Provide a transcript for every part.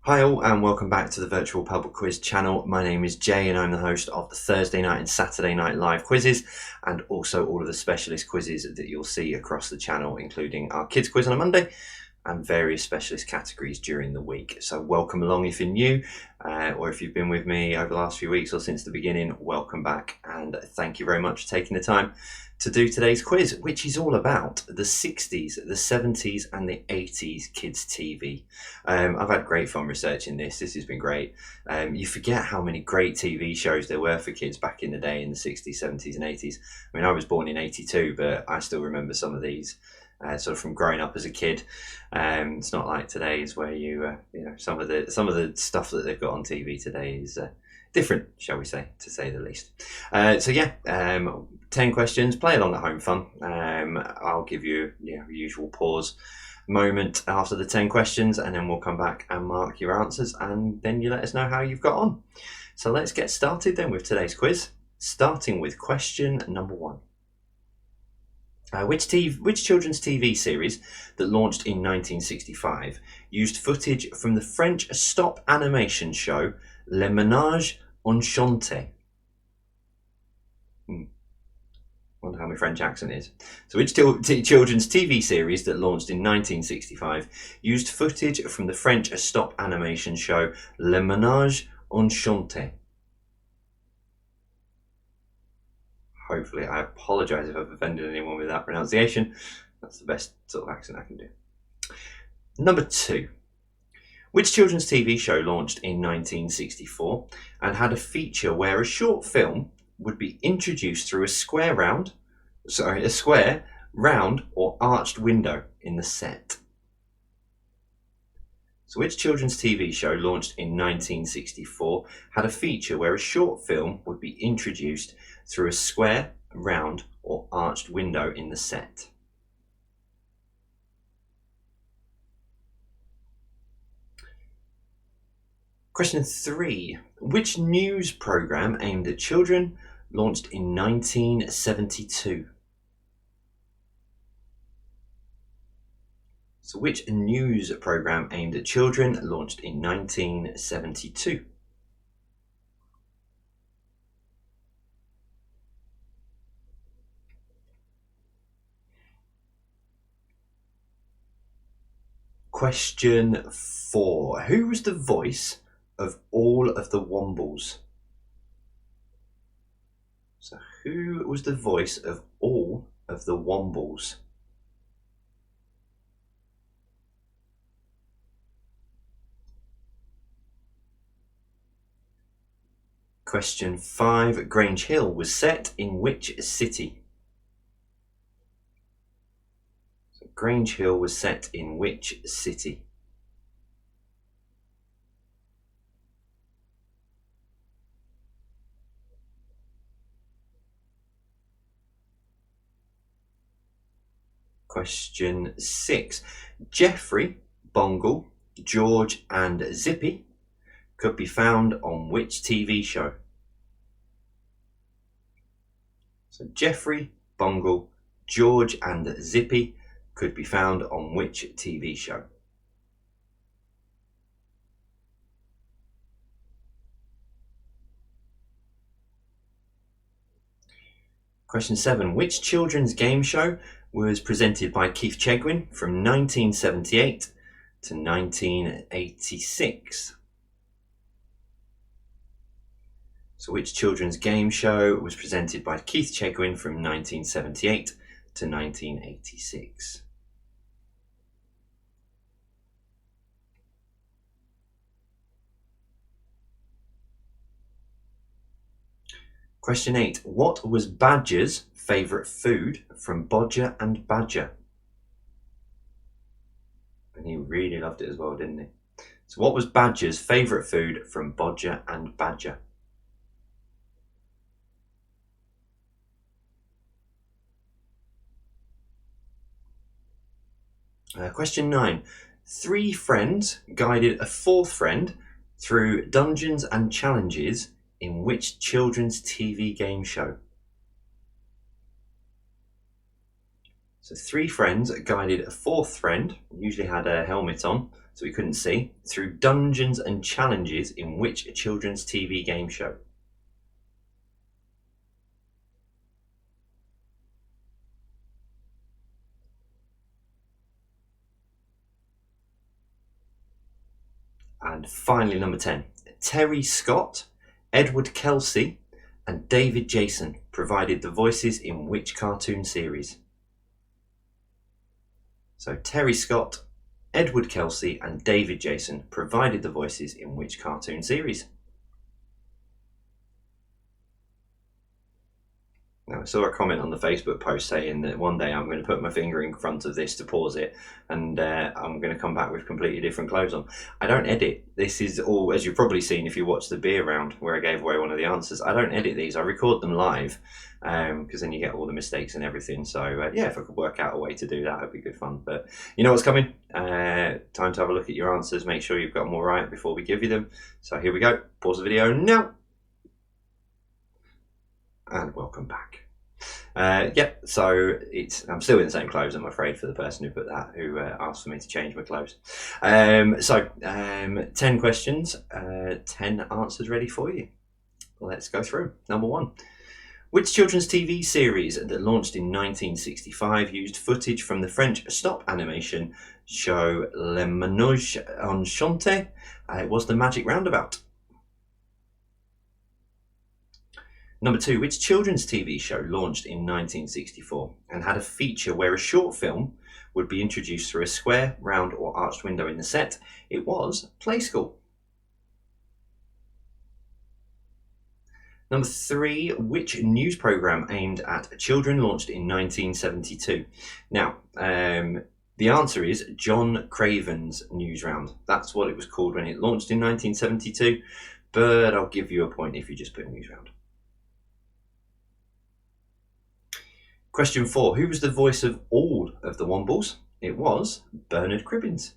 Hi all and welcome back to the Virtual Public Quiz channel. My name is Jay and I'm the host of the Thursday night and Saturday night live quizzes and also all of the specialist quizzes that you'll see across the channel, including our kids quiz on a Monday and various specialist categories during the week. So welcome along if you're new or if you've been with me over the last few weeks or since the beginning, welcome back and thank you very much for taking the time to do today's quiz, which is all about the 60s, the 70s and the 80s kids TV. I've had great fun researching this. This has been great. You forget how many great TV shows there were for kids back in the day in the 60s, 70s and 80s. I mean, I was born in 82, but I still remember some of these sort of from growing up as a kid. It's not like today's where you know, some of the stuff that they've got on TV today is different, shall we say, to say the least. So yeah, 10 questions, play along at home fun. I'll give you usual pause moment after the 10 questions and then we'll come back and mark your answers and then you let us know how you've got on. So let's get started then with today's quiz, starting with question number 1. Which children's TV series that launched in 1965 used footage from the French stop animation show Le Ménage Enchanté? Wonder how my French accent is. So which children's TV series that launched in 1965 used footage from the French stop animation show Le Ménage Enchanté? Hopefully, I apologise if I've offended anyone with that pronunciation. That's the best sort of accent I can do. Number 2. Which children's TV show launched in 1964 and had a feature where a short film would be introduced through a square, round or arched window in the set? So which children's TV show launched in 1964 had a feature where a short film would be introduced through a square, round or arched window in the set? Question 3. Which news programme aimed at children launched in 1972? So which news programme aimed at children launched in 1972? Question 4. Who was the voice of all of the Wombles? So who was the voice of all of the Wombles? Question 5. Grange Hill was set in which city? So Grange Hill was set in which city? Question 6. Geoffrey, Bongle, George and Zippy could be found on which TV show? So Geoffrey, Bongle, George and Zippy could be found on which TV show? Question 7. Which children's game show was presented by Keith Chegwin from 1978 to 1986? So which children's game show was presented by Keith Chegwin from 1978 to 1986? Question 8. What was Badger's favourite food from Bodger and Badger? And he really loved it as well, didn't he? So what was Badger's favourite food from Bodger and Badger? Question 9. 3 friends guided a 4th friend through dungeons and challenges in which children's TV game show? So 3 friends guided a 4th friend, usually had a helmet on, so we couldn't see, through dungeons and challenges in which children's TV game show? And finally, number 10. Terry Scott, Edward Kelsey, and David Jason provided the voices in which cartoon series? So Terry Scott, Edward Kelsey, and David Jason provided the voices in which cartoon series? Now, I saw a comment on the Facebook post saying that one day I'm going to put my finger in front of this to pause it, and I'm going to come back with completely different clothes on. I don't edit. This is all, as you've probably seen if you watched the beer round where I gave away one of the answers. I don't edit these. I record them live, because then you get all the mistakes and everything. So yeah, if I could work out a way to do that, it'd be good fun. But you know what's coming. Time to have a look at your answers. Make sure you've got them all right before we give you them. So here we go. Pause the video now. And welcome back. So I'm still in the same clothes, I'm afraid, for the person who put that, who asked for me to change my clothes. 10 questions, 10 answers ready for you. Let's go through. Number 1. Which children's TV series that launched in 1965 used footage from the French stop animation show Le Manège Enchanté? It was The Magic Roundabout. Number 2, which children's TV show launched in 1964 and had a feature where a short film would be introduced through a square, round or arched window in the set? It was Play School. Number 3, which news programme aimed at children launched in 1972? Now, the answer is John Craven's News Round. That's what it was called when it launched in 1972, but I'll give you a point if you just put News Round. Question 4. Who was the voice of all of the Wombles? It was Bernard Cribbins.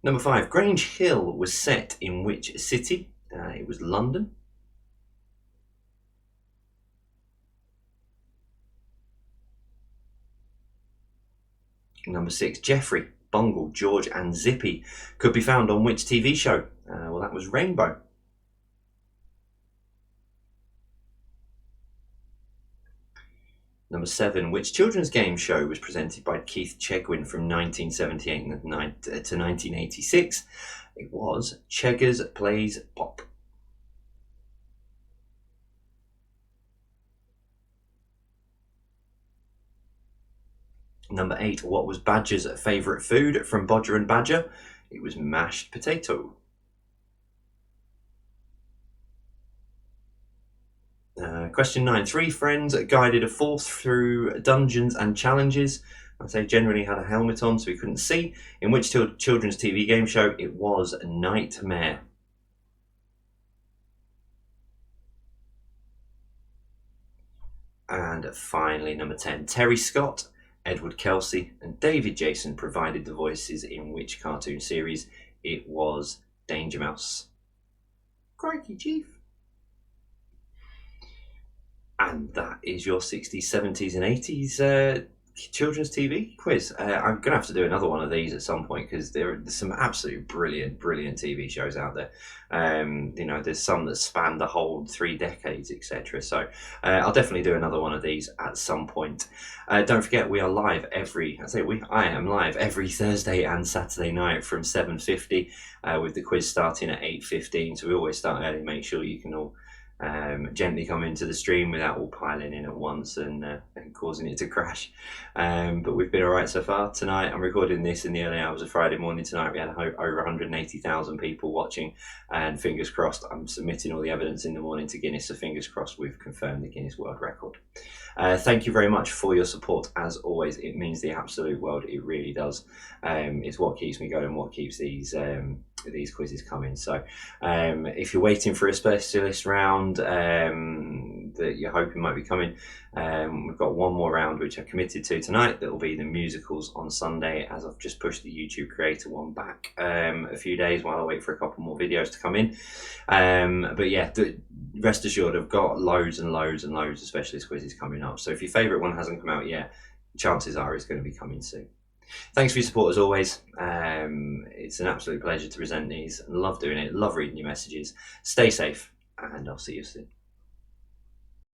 Number 5. Grange Hill was set in which city? It was London. Number 6. Geoffrey, Bungle, George and Zippy could be found on which TV show? Well, that was Rainbow. Number 7, which children's game show was presented by Keith Chegwin from 1978 to 1986? It was Cheggers Plays Pop. Number 8, what was Badger's favourite food from Bodger and Badger? It was mashed potato. Question 9. 3 friends guided a fourth through dungeons and challenges. I say generally had a helmet on so we couldn't see. In which children's TV game show? It was Nightmare. And finally, number 10. Terry Scott, Edward Kelsey and David Jason provided the voices in which cartoon series? It was Danger Mouse. Crikey, Chief. And that is your 60s, 70s and 80s children's TV quiz. I'm going to have to do another one of these at some point because there's some absolutely brilliant TV shows out there. You know, there's some that span the whole 3 decades, etc. So I'll definitely do another one of these at some point. Don't forget, we are live I am live every Thursday and Saturday night from 7:50 with the quiz starting at 8:15. So we always start early. Make sure you can all gently come into the stream without all piling in at once and causing it to crash. But we've been alright so far. Tonight, I'm recording this in the early hours of Friday morning. Tonight we had over 180,000 people watching, and fingers crossed I'm submitting all the evidence in the morning to Guinness, so fingers crossed we've confirmed the Guinness World Record. Thank you very much for your support. As always, it means the absolute world. It really does. It's what keeps me going, what keeps these quizzes coming. So if you're waiting for a specialist round that you're hoping might be coming, we've got one more round which I committed to tonight. That will be the musicals on Sunday, as I've just pushed the YouTube creator one back a few days while I wait for a couple more videos to come in. But yeah, rest assured I've got loads and loads and loads of specialist quizzes coming up. So if your favourite one hasn't come out yet, chances are it's going to be coming soon. Thanks for your support as always. It's an absolute pleasure to present these. Love doing it. Love reading your messages. Stay safe, and I'll see you soon.